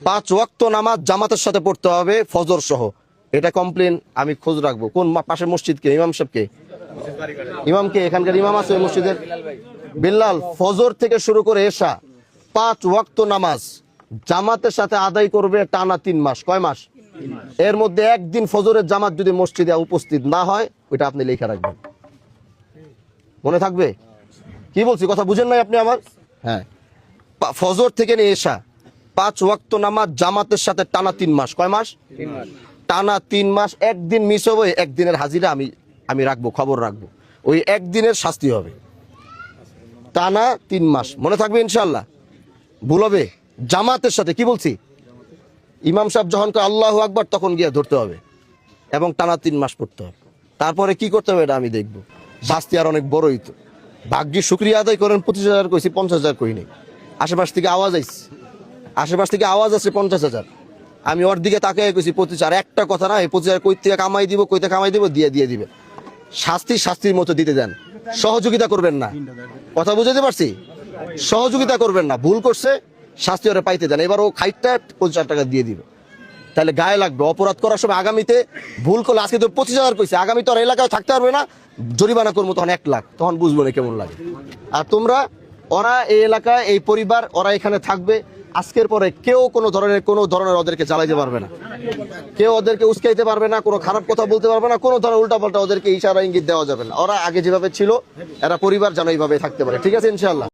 5 ওয়াক্ত নামাজ জামাতের সাথে পড়তে হবে ফজর সহ। এটা কমপ্লেন আমি খোঁজ রাখবো। কোন পাশের মসজিদকে ইমাম সাহেবকে ইমামকে এখানকার ইমাম আছে ওই মসজিদের বিল্লাল। ফজর থেকে শুরু করে এশা 5 ওয়াক্ত নামাজ জামাতের সাথে আদায় করবে টানা 3 মাস। কয় মাস? এর মধ্যে একদিন ফজরের জামাত যদি মসজিদে উপস্থিত না হয় ওইটা আপনি লেখা রাখবেন, মনে থাকবে। কি বলছি কথা বুঝেন নাই আপনি আমার? হ্যাঁ, ফজর থেকে নিয়ে এশা 5 ওয়াক্ত নামাজ জামাতের সাথে টানা 3 মাস। কয় মাস? টানা 3 মাস। একদিন মিস হবে, একদিনের হাজিরা আমি রাখবো, খবর রাখবো। ওই একদিনের শাস্তি হবে। টানা 3 মাস মনে থাকবে ইনশাল্লাহ। ভুল হবে জামাতের সাথে। কি বলছি? ইমাম সাহেব যখন আল্লাহু আকবার তখন গিয়ে ধরতে হবে এবং টানা 3 মাস পড়তে হবে। তারপরে কি করতে হবে এটা আমি দেখবো। শাস্তি আর অনেক বড়ই তো। ভাগ্যে শুক্রিয়া আদায় করেন 25,000 কইছি, 50,000 কই নেই। আশেপাশ থেকে আওয়াজ আইছে, আশেপাশ থেকে আওয়াজ আছে 50,000। আমি ওর দিকে তাকিয়ে কইছি 25,000। একটা কথা না, এই 25,000 কই থেকে কামাই দিব, কইতে কামাই দিব, দিয়ে দিবে। শাস্তির মতো দিতে দেন, সহযোগিতা করবেন না। কথা বুঝাতে পারছি? সহযোগিতা করবেন না। ভুল করছে শাস্তি ওরা পাইতে দেন। এবার ও খাইটটা 25,000 টাকা দিয়ে দিবে, তাহলে গায়ে লাগবে। অপরাধ করার সময় আগামীতে ভুল করলে, আজকে তো 25,000 কইছে, আগামী তো আর এলাকায় থাকতে পারবে না, জরিমানা করবো তখন 1 লাখ, তখন বুঝবো না কেমন লাগে। আর তোমরা, ওরা এই এলাকায়, এই পরিবার, ওরা এখানে থাকবে। আজকের পরে কেউ কোনো ধরনের ওদেরকে জ্বালাইতে পারবে না, কেউ ওদেরকে উস্কাইতে পারবে না, কোনো খারাপ কথা বলতে পারবে না, কোনো ধরনের উল্টাপাল্টা ওদেরকে ইশারা ইঙ্গিত দেওয়া যাবে না। ওরা আগে যেভাবে ছিল এরা পরিবার যেন এইভাবে থাকতে পারে। ঠিক আছে ইনশাআল্লাহ।